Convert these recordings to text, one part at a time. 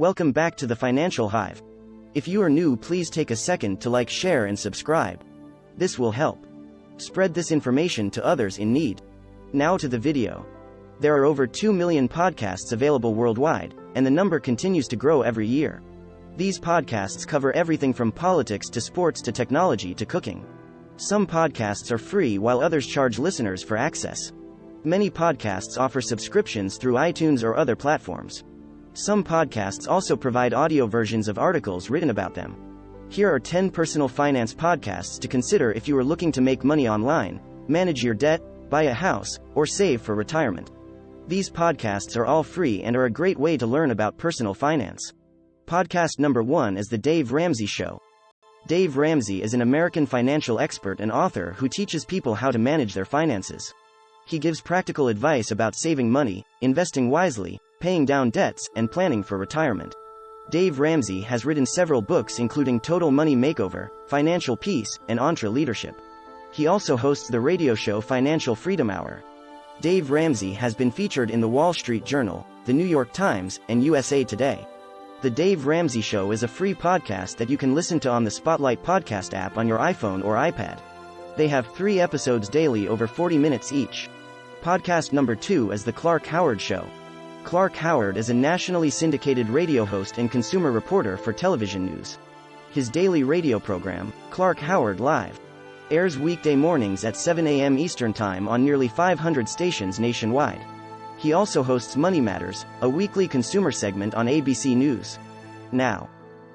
Welcome back to the Financial Hive. If you are new, please take a second to like, share, and subscribe. This will help spread this information to others in need. Now to the video. There are over 2 million podcasts available worldwide, and the number continues to grow every year. These podcasts cover everything from politics to sports to technology to cooking. Some podcasts are free while others charge listeners for access. Many podcasts offer subscriptions through iTunes or other platforms. Some podcasts also provide audio versions of articles written about them. Here are 10 personal finance podcasts to consider if you are looking to make money online, manage your debt, buy a house, or save for retirement. These podcasts are all free and are a great way to learn about personal finance. Podcast number 1 is The Dave Ramsey Show. Dave Ramsey is an American financial expert and author who teaches people how to manage their finances. He gives practical advice about saving money, investing wisely, paying down debts, and planning for retirement. Dave Ramsey has written several books including Total Money Makeover, Financial Peace, and EntreLeadership. He also hosts the radio show Financial Freedom Hour. Dave Ramsey has been featured in the Wall Street Journal, the New York Times, and USA Today. The Dave Ramsey Show is a free podcast that you can listen to on the Spotlight podcast app on your iPhone or iPad. They have 3 episodes daily over 40 minutes each. Podcast number 2 is The Clark Howard Show. Clark Howard is a nationally syndicated radio host and consumer reporter for television news. His daily radio program, Clark Howard Live, airs weekday mornings at 7 a.m. Eastern Time on nearly 500 stations nationwide. He also hosts Money Matters, a weekly consumer segment on ABC News. Now,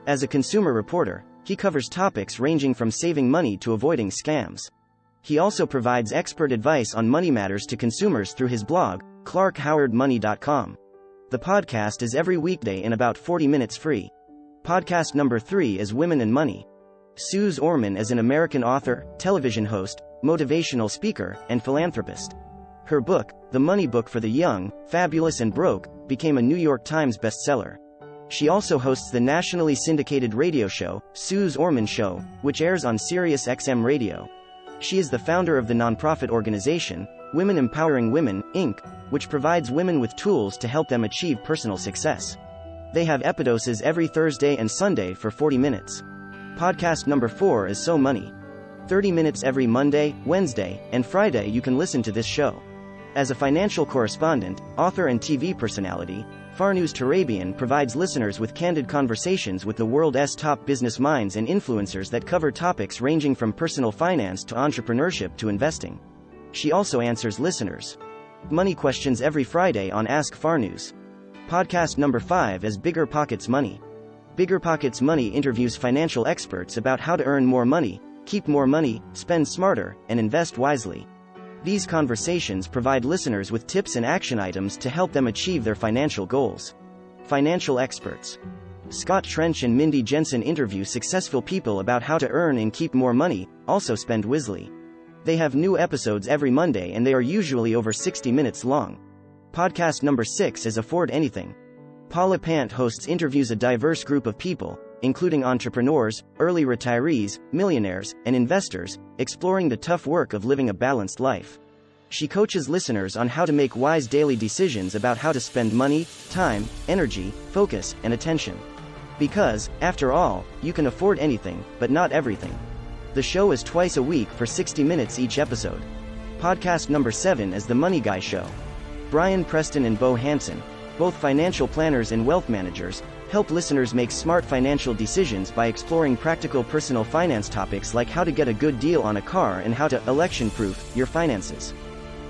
as a consumer reporter, he covers topics ranging from saving money to avoiding scams. He also provides expert advice on money matters to consumers through his blog, ClarkHowardMoney.com. The podcast is every weekday in about 40 minutes free. Podcast number 3 is Women and Money. Suze Orman is an American author, television host, motivational speaker, and philanthropist. Her book, The Money Book for the Young, Fabulous and Broke, became a New York Times bestseller. She also hosts the nationally syndicated radio show, Suze Orman Show, which airs on Sirius XM Radio. She is the founder of the nonprofit organization, Women Empowering Women, Inc., which provides women with tools to help them achieve personal success. They have epidoses every Thursday and Sunday for 40 minutes. Podcast number 4 is So Money. 30 minutes every Monday, Wednesday, and Friday you can listen to this show. As a financial correspondent, author and TV personality, Farnooz Turabian provides listeners with candid conversations with the world's top business minds and influencers that cover topics ranging from personal finance to entrepreneurship to investing. She also answers listeners' money questions every Friday on Ask Farnooz. Podcast number 5 is Bigger Pockets Money. Bigger Pockets Money interviews financial experts about how to earn more money, keep more money, spend smarter, and invest wisely. These conversations provide listeners with tips and action items to help them achieve their financial goals. Financial experts Scott Trench and Mindy Jensen interview successful people about how to earn and keep more money, also spend wisely. They have new episodes every Monday and they are usually over 60 minutes long. Podcast number 6 is Afford Anything. Paula Pant hosts interviews a diverse group of people, including entrepreneurs, early retirees, millionaires, and investors, exploring the tough work of living a balanced life. She coaches listeners on how to make wise daily decisions about how to spend money, time, energy, focus, and attention. Because, after all, you can afford anything, but not everything. The show is twice a week for 60 minutes each episode. Podcast number 7 is The Money Guy Show. Brian Preston and Bo Hansen, both financial planners and wealth managers, help listeners make smart financial decisions by exploring practical personal finance topics like how to get a good deal on a car and how to election-proof your finances.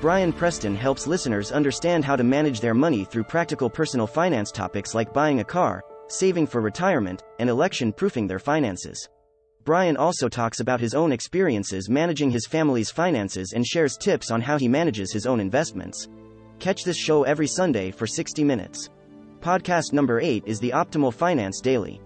Brian Preston helps listeners understand how to manage their money through practical personal finance topics like buying a car, saving for retirement, and election-proofing their finances. Brian also talks about his own experiences managing his family's finances and shares tips on how he manages his own investments. Catch this show every Sunday for 60 minutes. Podcast number 8 is The Optimal Finance Daily.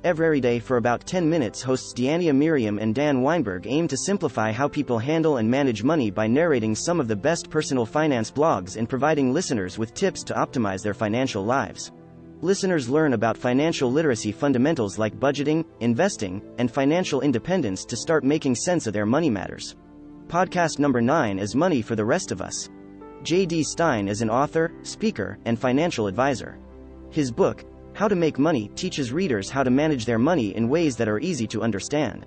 Every day for about 10 minutes hosts Deania Miriam and Dan Weinberg aim to simplify how people handle and manage money by narrating some of the best personal finance blogs and providing listeners with tips to optimize their financial lives. Listeners learn about financial literacy fundamentals like budgeting, investing, and financial independence to start making sense of their money matters. Podcast number 9 is Money for the Rest of Us. J.D. Stein is an author, speaker, and financial advisor. His book, How to Make Money teaches readers how to manage their money in ways that are easy to understand.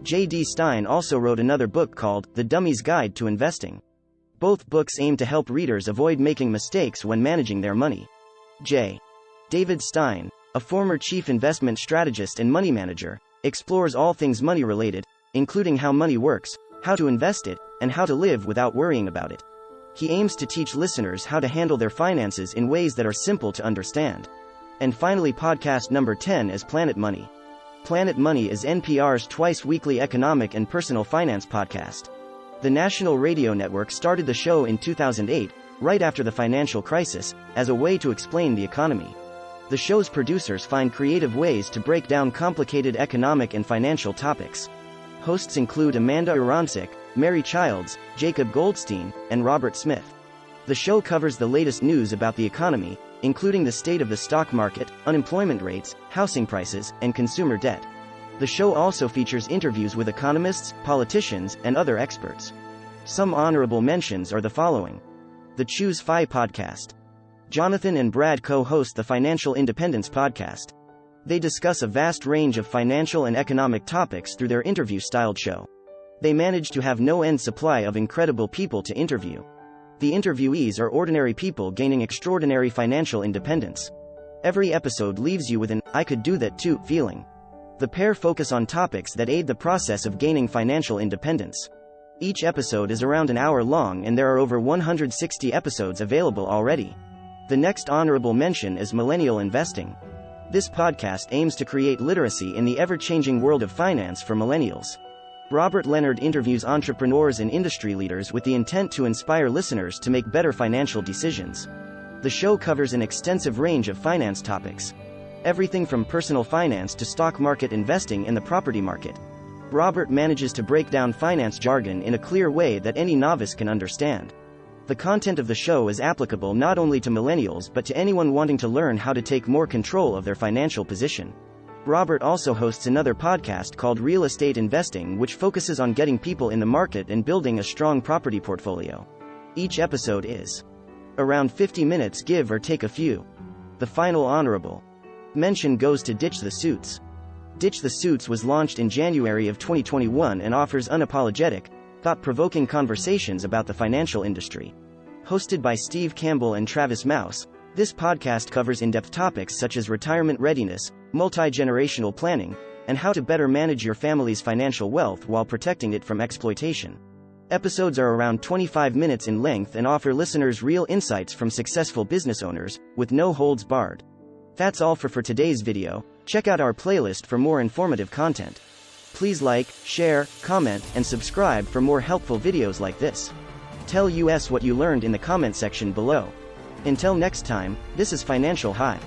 J.D. Stein also wrote another book called The Dummy's Guide to Investing. Both books aim to help readers avoid making mistakes when managing their money. J. David Stein, a former chief investment strategist and money manager, explores all things money-related, including how money works, how to invest it, and how to live without worrying about it. He aims to teach listeners how to handle their finances in ways that are simple to understand. And finally, podcast number 10 is Planet Money. Planet Money is NPR's twice-weekly economic and personal finance podcast. The national radio network started the show in 2008, right after the financial crisis, as a way to explain the economy. The show's producers find creative ways to break down complicated economic and financial topics. Hosts include Amanda Aronczyk, Mary Childs, Jacob Goldstein, and Robert Smith. The show covers the latest news about the economy, including the state of the stock market, unemployment rates, housing prices, and consumer debt. The show also features interviews with economists, politicians, and other experts. Some honorable mentions are the following. The Choose FI podcast. Jonathan and Brad co-host the Financial Independence podcast. They discuss a vast range of financial and economic topics through their interview-styled show. They manage to have no-end supply of incredible people to interview. The interviewees are ordinary people gaining extraordinary financial independence. Every episode leaves you with an "I could do that too" feeling. The pair focus on topics that aid the process of gaining financial independence. Each episode is around an hour long and there are over 160 episodes available already. The next honorable mention is Millennial Investing. This podcast aims to create literacy in the ever-changing world of finance for millennials. Robert Leonard interviews entrepreneurs and industry leaders with the intent to inspire listeners to make better financial decisions. The show covers an extensive range of finance topics. Everything from personal finance to stock market investing in the property market. Robert manages to break down finance jargon in a clear way that any novice can understand. The content of the show is applicable not only to millennials but to anyone wanting to learn how to take more control of their financial position. Robert also hosts another podcast called Real Estate Investing, which focuses on getting people in the market and building a strong property portfolio. Each episode is around 50 minutes, give or take a few. The final honorable mention goes to Ditch the Suits. Ditch the Suits was launched in January of 2021 and offers unapologetic, thought-provoking conversations about the financial industry. Hosted by Steve Campbell and Travis Mouse, this podcast covers in-depth topics such as retirement readiness, multi-generational planning, and how to better manage your family's financial wealth while protecting it from exploitation. Episodes are around 25 minutes in length and offer listeners real insights from successful business owners, with no holds barred. That's all for today's video. Check out our playlist for more informative content. Please like, share, comment, and subscribe for more helpful videos like this. Tell us what you learned in the comment section below. Until next time, this is Financial Hive.